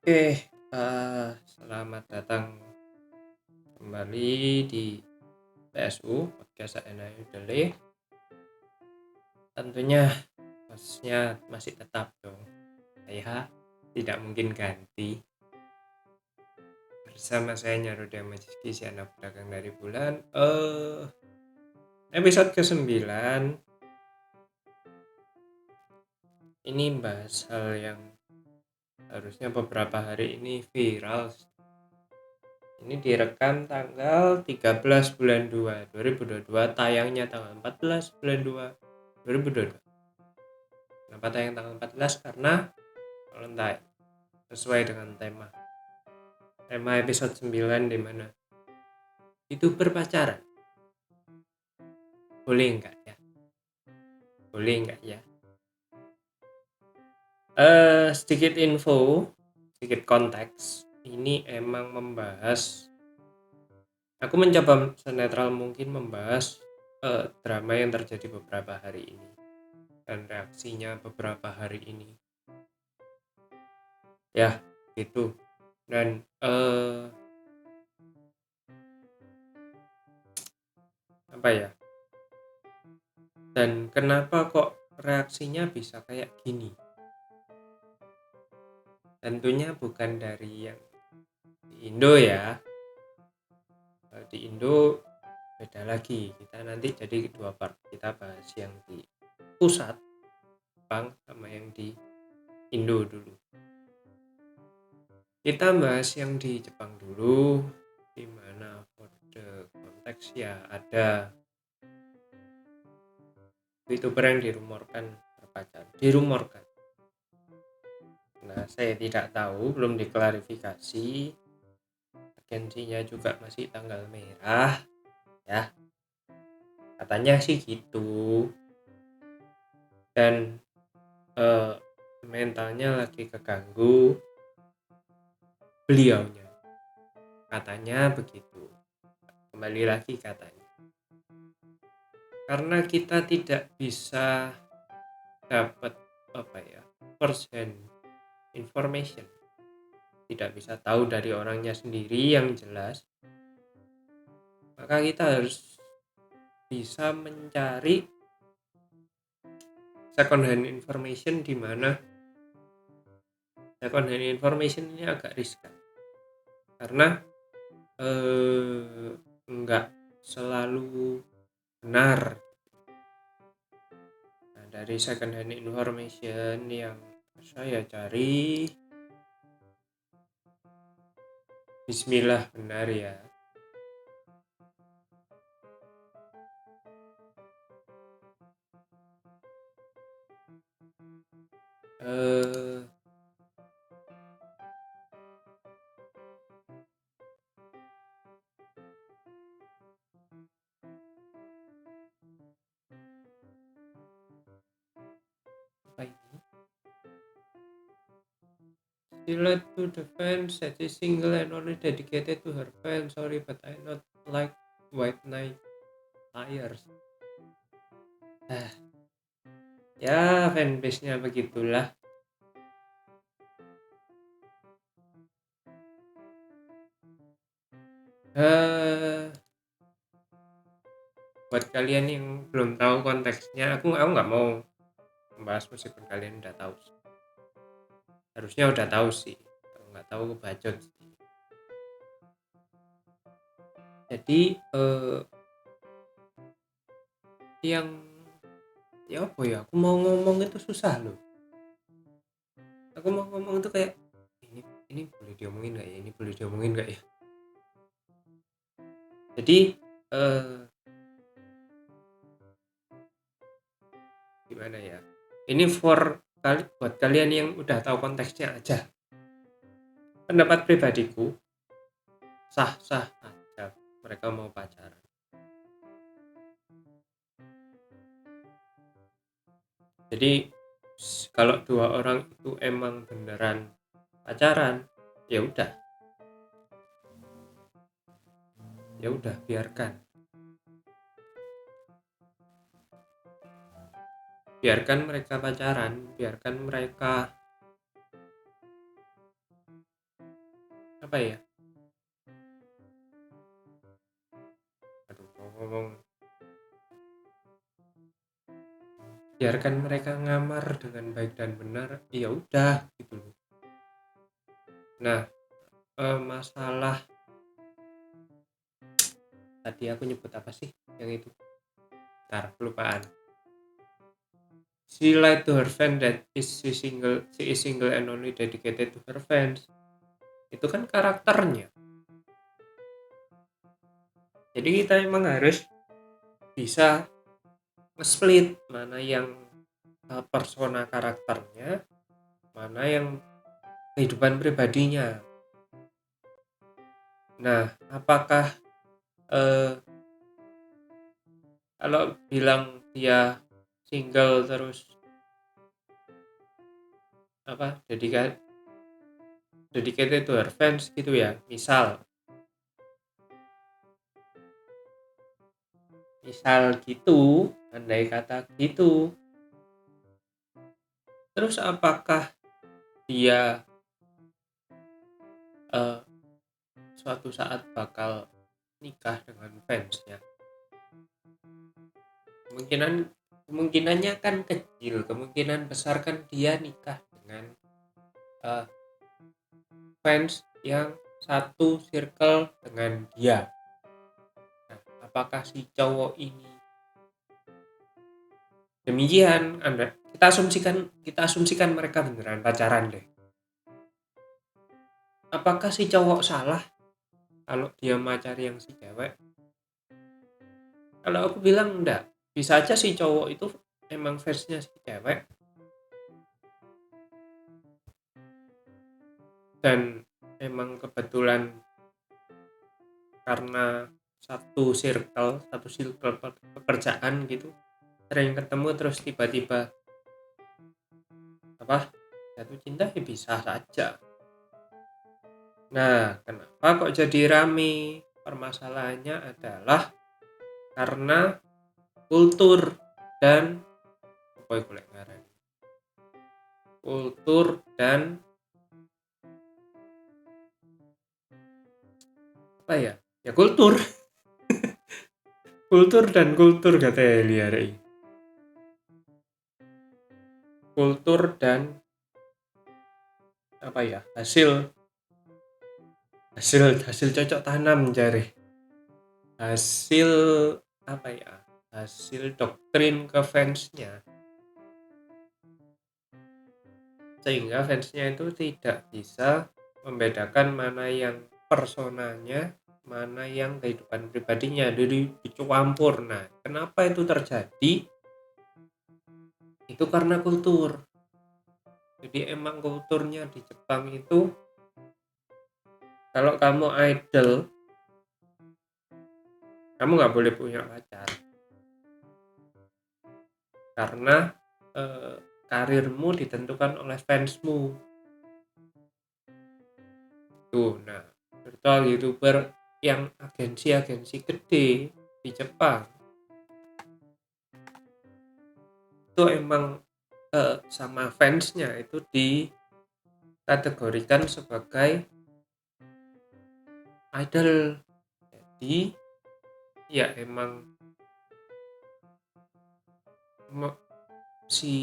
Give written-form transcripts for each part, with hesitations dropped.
Oke, selamat datang kembali di PSU Podcast ANI Udele. Tentunya hostnya masih tetap dong. Saya tidak mungkin ganti. Bersama saya Nyaruda Majiski, si anak pedagang dari bulan. Episode ke-9. Ini bahas hal yang harusnya beberapa hari ini viral. Ini direkam tanggal 13 bulan 2 2022, tayangnya tanggal 14 bulan 2 2022. Kenapa tayang tanggal 14? Karena Valentine sesuai dengan tema episode 9, di mana itu berpacaran. Boleh enggak ya? Boleh enggak ya? Sedikit info, sedikit konteks. Ini emang membahas, aku mencoba senetral mungkin membahas drama yang terjadi beberapa hari ini dan reaksinya beberapa hari ini. Ya, gitu. Dan apa ya? Dan kenapa kok reaksinya bisa kayak gini? Tentunya bukan dari yang di Indo ya. Kalau di Indo beda lagi. Kita nanti jadi dua part. Kita bahas yang di pusat Jepang sama yang di Indo dulu. Kita bahas yang di Jepang dulu, di mana for the konteks ya ada YouTuber yang dirumorkan berpacaran. Dirumorkan. Nah, saya tidak tahu, belum diklarifikasi. Agensinya juga masih tanggal merah, ya. Katanya sih gitu. Dan mentalnya lagi keganggu beliaunya. Katanya begitu. Kembali lagi katanya. Karena kita tidak bisa dapat first hand information, tidak bisa tahu dari orangnya sendiri yang jelas, maka kita harus bisa mencari second hand information, di mana second hand information ini agak riskan karena enggak selalu benar. Nah, dari second hand information yang saya cari, bismillah benar ya. Apa ini? She lied to the fans that she's single and only dedicated to her fans. Sorry, but I not like white knight liars. Ya, fanbase-nya begitulah. Buat kalian yang belum tahu konteksnya, aku nggak mau membahas meskipun kalian udah tahu. Harusnya udah tahu sih. Kalau nggak tahu kebacot. Jadi yang ya apa ya? Aku mau ngomong itu susah loh. Aku mau ngomong itu kayak ini boleh diomongin nggak ya? Ini boleh diomongin nggak ya? Jadi gimana ya? Ini buat kalian yang udah tahu konteksnya aja. Pendapat pribadiku, sah-sah aja mereka mau pacaran. Jadi kalau dua orang itu emang beneran pacaran, ya udah biarkan mereka pacaran, biarkan mereka apa ya, aduh mau ngomong, biarkan mereka ngamar dengan baik dan benar, ya udah gitu loh. Nah, masalah tadi aku nyebut apa sih yang itu, ntar kelupaan. She lied to her friend that she is single and only dedicated to her friends. Itu kan karakternya. Jadi kita emang harus bisa nge-split mana yang persona karakternya, mana yang kehidupan pribadinya. Nah, apakah kalau bilang dia single terus apa dedicated to her fans gitu ya, misal gitu, andai kata gitu, terus apakah dia suatu saat bakal nikah dengan fansnya? Kemungkinannya kan kecil, kemungkinan besar kan dia nikah dengan fans yang satu circle dengan dia. Nah, apakah si cowok ini demikian? Kita asumsikan mereka beneran pacaran deh. Apakah si cowok salah kalau dia macari yang si cewek? Kalau aku bilang enggak. Bisa aja si cowok itu emang fansnya si cewek dan emang kebetulan karena satu circle pekerjaan gitu, sering ketemu terus tiba-tiba jatuh cinta, ya bisa saja. Nah, kenapa kok jadi rame? Permasalahannya adalah karena kultur dan kultur dan kultur dan kultur katanya liar ini. Kultur dan hasil cocok tanam jare. Hasil doktrin ke fansnya, sehingga fansnya itu tidak bisa membedakan mana yang personanya, mana yang kehidupan pribadinya, jadi dicampur. Nah, kenapa itu terjadi? Itu karena kultur. Jadi emang kulturnya di Jepang itu, kalau kamu idol, kamu nggak boleh punya pacar karena karirmu ditentukan oleh fansmu. Tuh, nah, virtual YouTuber yang agensi gede di Jepang itu emang sama fansnya itu dikategorikan sebagai idol. Jadi ya emang si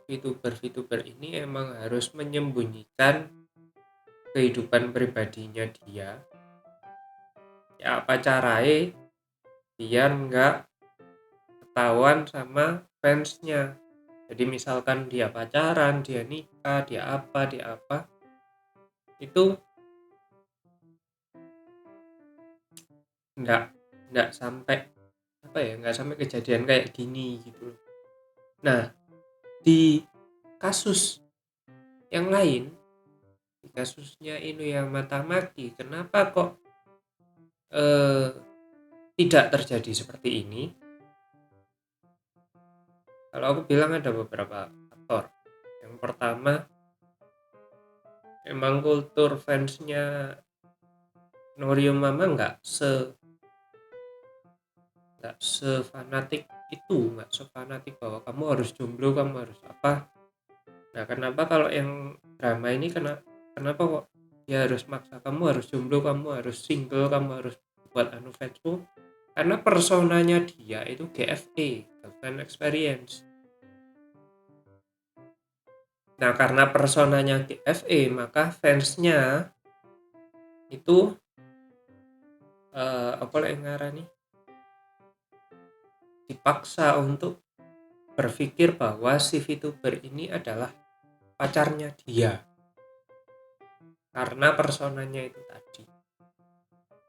VTuber ini emang harus menyembunyikan kehidupan pribadinya dia, ya apa caranya biar nggak ketahuan sama fansnya. Jadi misalkan dia pacaran, dia nikah, dia apa itu nggak sampai nggak sampai kejadian kayak gini gitu. Nah, di kasus yang lain, di kasusnya Inuyama Tamaki, kenapa kok tidak terjadi seperti ini? Kalau aku bilang ada beberapa faktor. Yang pertama, emang kultur fansnya Noriyama nggak sefanatik itu, nggak sefanatik bahwa kamu harus jomblo, kamu harus apa. Nah, kenapa kalau yang drama ini kenapa kok dia harus maksa kamu harus jomblo, kamu harus single, kamu harus buat fansmu, karena personanya dia itu GFE, girlfriend experience. Nah, karena personanya GFE, maka fansnya itu apa yang ngarani, dipaksa untuk berpikir bahwa si VTuber ini adalah pacarnya dia karena personanya itu tadi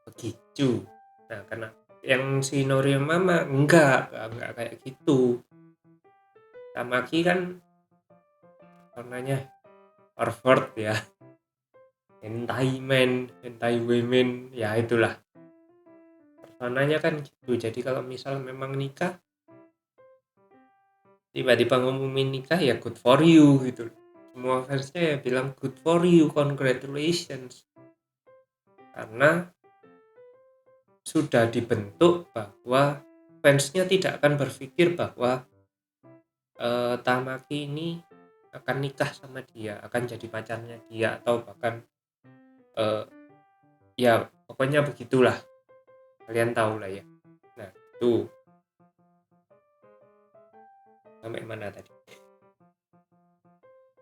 begitu. Nah, karena yang si Noriyama enggak kayak gitu. Tamaki kan personanya pervert ya, hentai men, hentai women, ya itulah personanya kan gitu. Jadi kalau misal memang nikah, tiba-tiba ngumumin nikah, ya good for you gitu. Semua fansnya ya bilang good for you, congratulations, karena sudah dibentuk bahwa fansnya tidak akan berpikir bahwa Tamaki ini akan nikah sama dia, akan jadi pacarnya dia, atau bahkan ya pokoknya begitulah, kalian tahu lah ya. Nah, itu sampai mana tadi?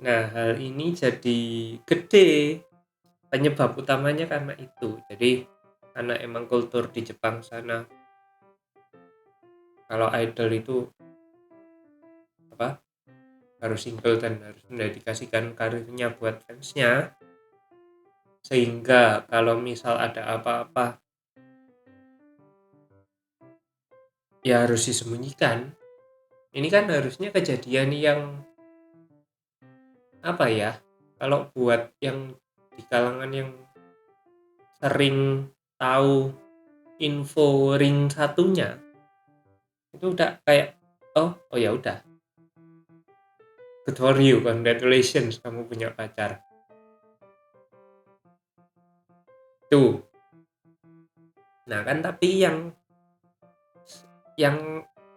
Nah, hal ini jadi gede, penyebab utamanya karena itu. Jadi karena emang kultur di Jepang sana, kalau idol itu apa, harus single dan harus mendedikasikan karirnya buat fansnya, sehingga kalau misal ada apa-apa ya harus disembunyikan. Ini kan harusnya kejadian yang apa ya, kalau buat yang di kalangan yang sering tahu info ring satunya, itu udah kayak oh ya udah, good for you, congratulations, kamu punya pacar tuh. Nah kan, tapi yang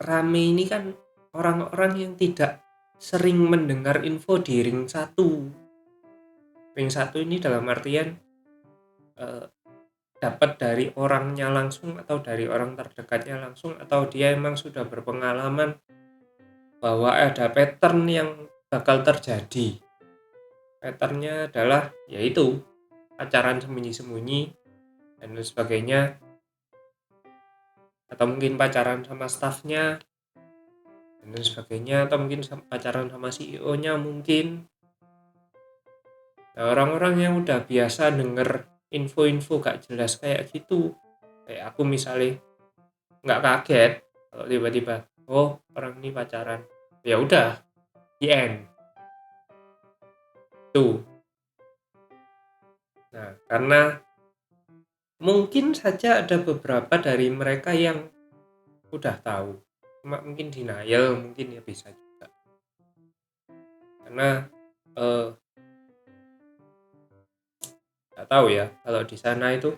rame ini kan orang-orang yang tidak sering mendengar info di ring satu. Ring satu ini dalam artian dapat dari orangnya langsung, atau dari orang terdekatnya langsung, atau dia emang sudah berpengalaman bahwa ada pattern yang bakal terjadi. Patternnya adalah yaitu pacaran sembunyi-sembunyi dan lain sebagainya, atau mungkin pacaran sama staffnya dan lain sebagainya, atau mungkin pacaran sama CEO-nya mungkin. Nah, orang-orang yang udah biasa denger info-info gak jelas kayak gitu, kayak aku misalnya, nggak kaget kalau tiba-tiba orang ini pacaran, ya udah, the end tuh. Nah, karena mungkin saja ada beberapa dari mereka yang udah tahu, cuma mungkin denial, mungkin ya bisa juga, karena nggak tahu ya, kalau di sana itu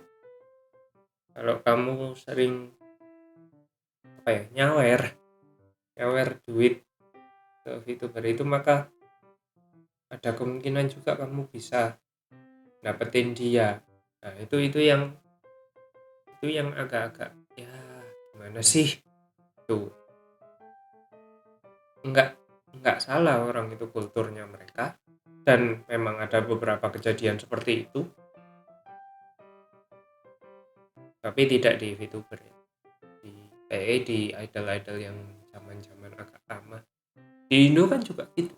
kalau kamu sering apa ya, nyawer duit ke VTuber itu, maka ada kemungkinan juga kamu bisa dapetin dia. Nah, itu yang agak-agak ya gimana sih tuh. Enggak salah, orang itu kulturnya mereka, dan memang ada beberapa kejadian seperti itu, tapi tidak di VTuber ya, di idol-idol yang zaman-zaman agak lama. Di Indo kan juga gitu,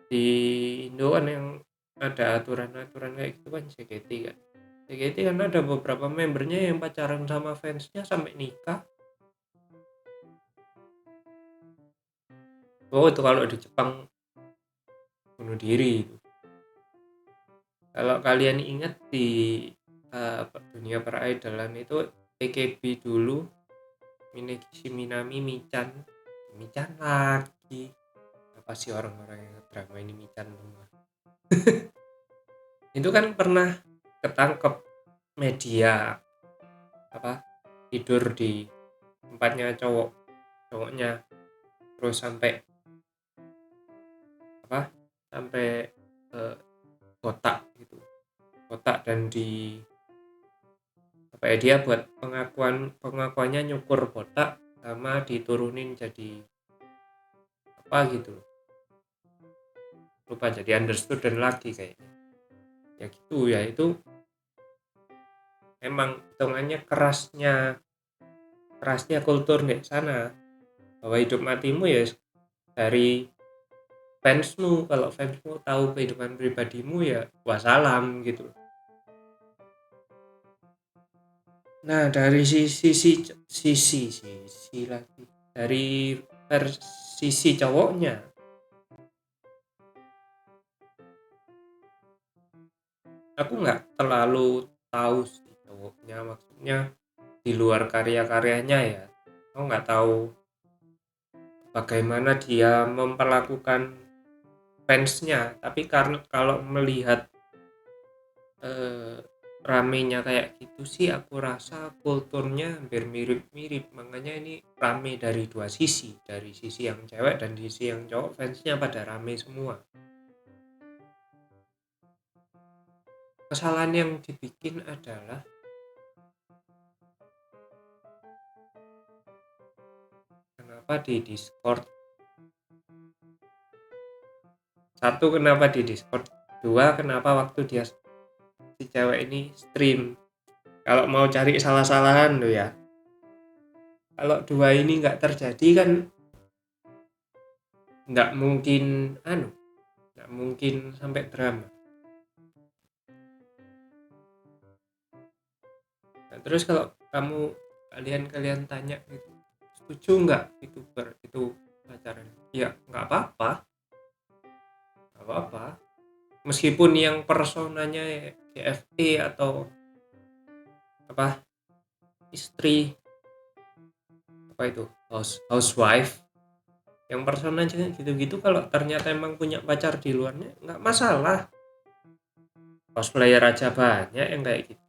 di Indo kan yang ada aturan-aturan kayak gitu kan JKT kan. JKT kan ada beberapa membernya yang pacaran sama fansnya sampai nikah. Itu kalau di Jepang bunuh diri itu. Kalau kalian ingat di dunia peridolan itu, AKB dulu, Minegishi Minami, Michan lagi. Apa sih orang-orang yang drama ini Michan semua? Itu kan pernah ketangkep media tidur di tempatnya cowoknya, terus sampai botak gitu, botak, dan di apa ya, dia buat pengakuannya nyukur botak sama diturunin jadi apa gitu, lupa, jadi understood dan lagi kayaknya ya gitu ya. Itu emang hitungannya kerasnya kultur di sana, bahwa hidup matimu ya dari fansmu. Kalau fansmu tahu kehidupan pribadimu ya wassalam gitu. Nah, dari sisi lagi, dari sisi cowoknya, aku nggak terlalu tahu sih cowoknya, maksudnya di luar karya-karyanya ya. Aku nggak tahu bagaimana dia memperlakukan fansnya, tapi karena kalau melihat eh, ramenya kayak gitu sih, aku rasa kulturnya hampir mirip-mirip. Makanya ini rame dari dua sisi, dari sisi yang cewek dan sisi yang cowok, fansnya pada rame semua. Kesalahan yang dibikin adalah kenapa di Discord, satu kenapa di Discord, dua kenapa waktu dia si cewek ini stream. Kalau mau cari salah-salahan lo ya, kalau dua ini nggak terjadi kan nggak mungkin nggak mungkin sampai drama. Nah, terus kalau kalian tanya gitu, setuju nggak itu pacaran? Ya nggak apa-apa, meskipun yang personanya GFT atau apa, istri, apa itu, housewife, yang personanya gitu-gitu, kalau ternyata emang punya pacar di luarnya nggak masalah. Cosplayer aja banyak yang kayak gitu.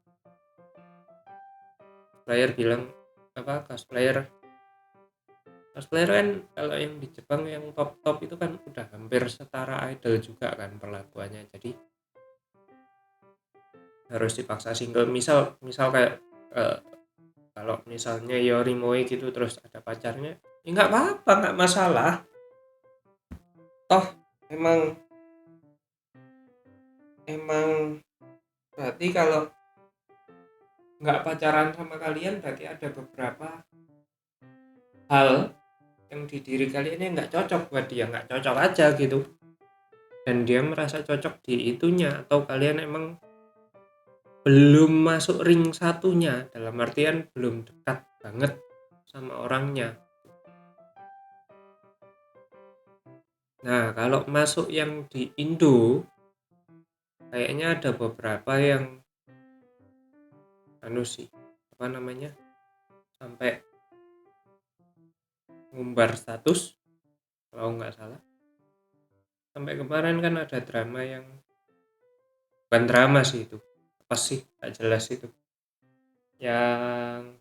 Cosplayer bilang apa, cosplayer kan kalau yang di Jepang yang top itu kan udah hampir setara idol juga kan perlakuannya. Jadi harus dipaksa single. Misal kayak eh, kalau misalnya Yorimoe gitu terus ada pacarnya, ya nggak apa-apa, nggak masalah. Toh emang emang berarti kalau nggak pacaran sama kalian berarti ada beberapa hal yang di diri kalian yang nggak cocok buat dia, nggak cocok aja gitu, dan dia merasa cocok di itunya, atau kalian emang belum masuk ring satunya, dalam artian belum dekat banget sama orangnya. Nah, kalau masuk yang di Indo kayaknya ada beberapa yang sih, apa namanya, sampai ngumbar status kalau nggak salah. Sampai kemarin kan ada drama yang, bukan drama sih itu, apa sih nggak jelas itu, yang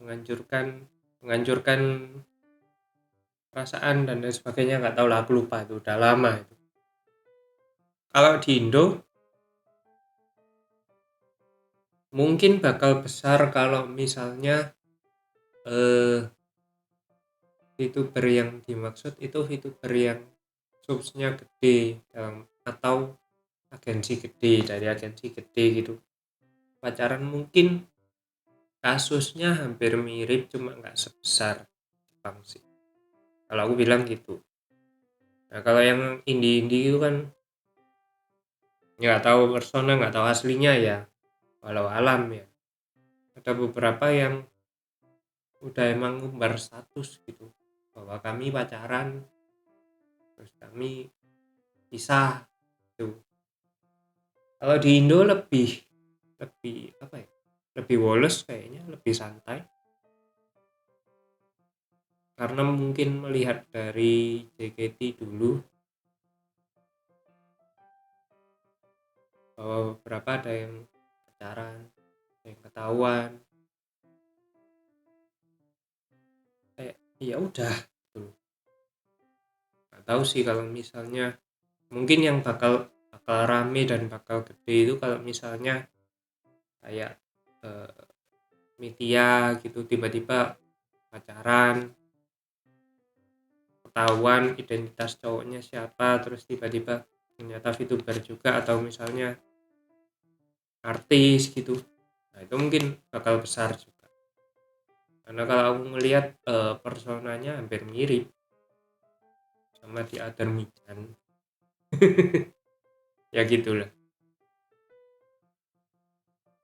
menganjurkan perasaan dan lain sebagainya, nggak tahu lah, aku lupa, itu udah lama itu. Kalau di Indo mungkin bakal besar kalau misalnya eh, VTuber yang dimaksud itu VTuber yang subsnya gede, atau agensi gede, dari agensi gede gitu. Pacaran mungkin kasusnya hampir mirip, cuma nggak sebesar Jepang sih, kalau aku bilang gitu. Nah, kalau yang indie-indie itu kan nggak tahu persona, nggak tahu aslinya ya, walau alam ya. Ada beberapa yang udah emang ngumbar status gitu, bahwa kami pacaran, terus kami pisah gitu. Kalau di Indo lebih lebih apa ya, lebih woles kayaknya, lebih santai, karena mungkin melihat dari JKT dulu, bahwa beberapa ada yang pacaran, ada yang ketahuan, kayak ya udah gitu. nggak tahu sih kalau misalnya mungkin yang bakal rame dan bakal gede itu kalau misalnya kayak eh, Mitya gitu tiba-tiba pacaran, ketahuan identitas cowoknya siapa, terus tiba-tiba ternyata VTuber juga, atau misalnya artis gitu. Nah itu mungkin bakal besar juga, karena kalau aku ngelihat personanya hampir mirip sama di Other Michan. Ya gitulah.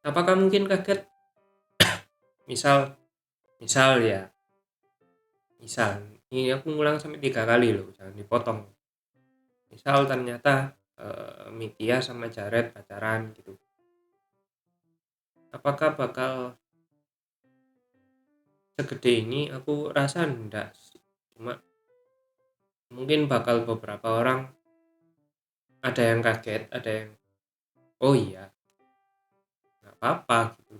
Apakah mungkin kaget, misal misal ya misal ini aku ngulang sampai 3 kali loh, jangan dipotong. Misal ternyata Mitya sama Jared pacaran gitu, apakah bakal segede ini? Aku rasa enggak sih. Cuma mungkin bakal beberapa orang, ada yang kaget, ada yang oh iya nggak apa-apa gitu,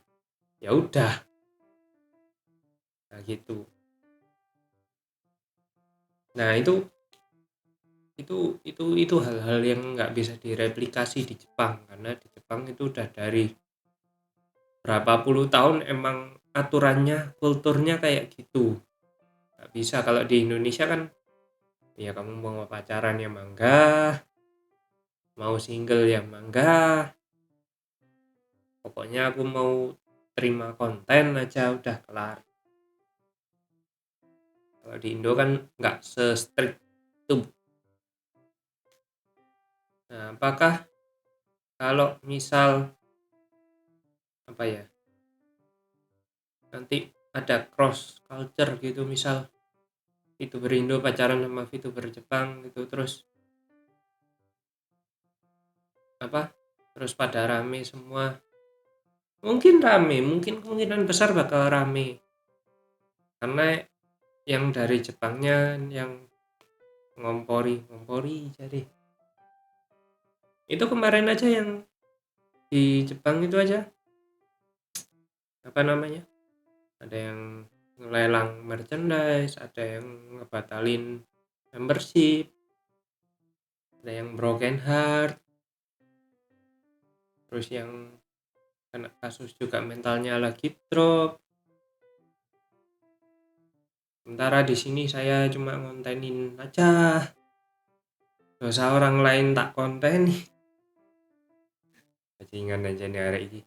ya udah. Nah gitu. Nah itu hal-hal yang nggak bisa direplikasi di Jepang, karena di Jepang itu udah dari berapa puluh tahun emang aturannya, kulturnya kayak gitu. Nggak bisa kalau di Indonesia kan, ya kamu mau pacaran ya mangga, mau single ya mangga, pokoknya aku mau terima konten aja udah kelar. Kalau di Indo kan nggak se-strict itu. Nah apakah kalau misal apa ya, nanti ada cross culture gitu, misal VTuber Indo pacaran sama VTuber Jepang gitu, terus apa, terus pada rame semua, mungkin rame, mungkin kemungkinan besar bakal rame, karena yang dari Jepangnya yang ngompori jadi itu kemarin aja yang di Jepang itu aja, apa namanya, ada yang ngelelang merchandise, ada yang ngebatalin membership, ada yang broken heart, terus yang kena kasus juga mentalnya lagi drop. Sementara di sini saya cuma ngontenin aja, dosa orang lain tak konten. Bajingan aja nih hari ini.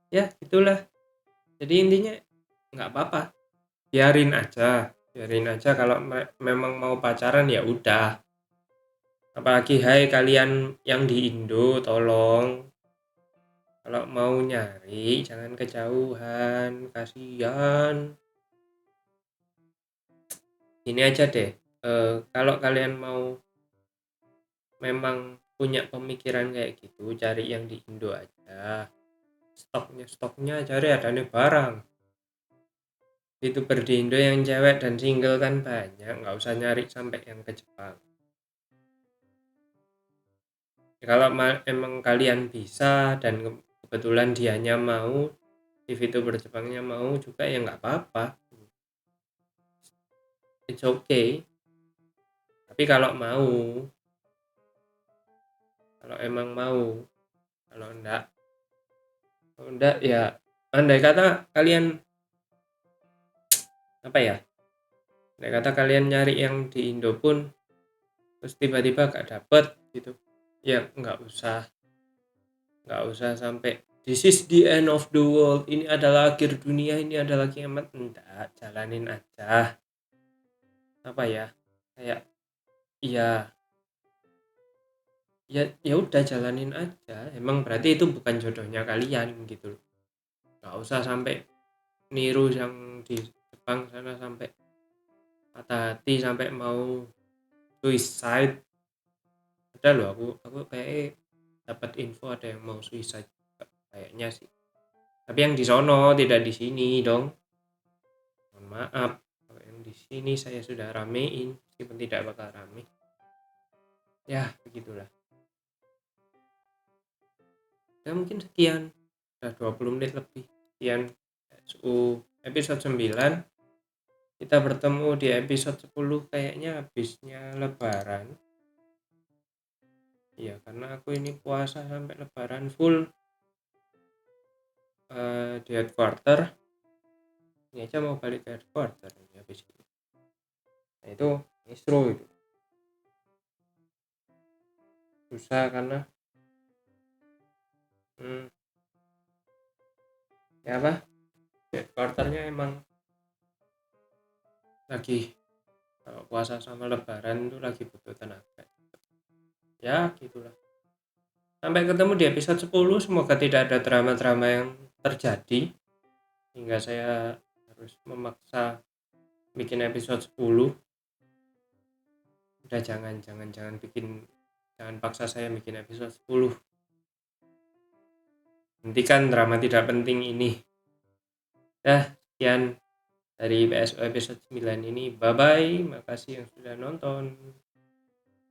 Ya gitulah. Jadi intinya nggak apa-apa, biarin aja kalau memang mau pacaran ya udah. Apalagi hai kalian yang di Indo, tolong kalau mau nyari jangan kejauhan, kasihan. Ini aja deh, kalau kalian mau memang punya pemikiran kayak gitu, cari yang di Indo aja. Stoknya cari ada nih barang. Itu di Indo yang cewek dan single kan banyak, nggak usah nyari sampai yang ke Jepang. Kalau emang kalian bisa dan kebetulan dianya mau, TV itu Jepangnya mau juga, ya nggak apa-apa, it's okay. Tapi kalau emang mau, kalau enggak ya, andai kata kalian apa ya, andai kata kalian nyari yang di Indo pun terus tiba-tiba gak dapet gitu, ya nggak usah sampai this is the end of the world, ini adalah akhir dunia, ini adalah kiamat. Enggak, jalanin aja. Apa ya, kayak ya ya udah jalanin aja, emang berarti itu bukan jodohnya kalian gitu loh. Nggak usah sampai niru yang di Jepang sana, sampai patah hati, sampai mau suicide. Ada loh, aku kayak dapat info ada yang mau suicide kayaknya sih, tapi yang di sono tidak di sini dong. Mohon maaf kalau yang di sini saya sudah ramein, meskipun tidak bakal rame. Ya begitulah. Ya mungkin sekian, udah 20 menit lebih. Sekian SU episode 9. Kita bertemu di episode 10 kayaknya habisnya lebaran. Iya, karena aku ini puasa sampai lebaran full di headquarter. Ini aja mau balik ke headquarter ini habis ini. Nah, itu istro itu. Susah karena ya apa? Headquarternya emang lagi kalau puasa sama lebaran itu lagi butuh tenaga. Ya, gitulah. Sampai ketemu di episode 10, semoga tidak ada drama-drama yang terjadi hingga saya harus memaksa bikin episode 10. Udah jangan paksa saya bikin episode 10. Hentikan drama tidak penting ini. Sekian dari PSO episode 9 ini. Bye bye. Makasih yang sudah nonton.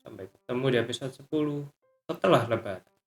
Sampai ketemu di episode 10 setelah lebaran.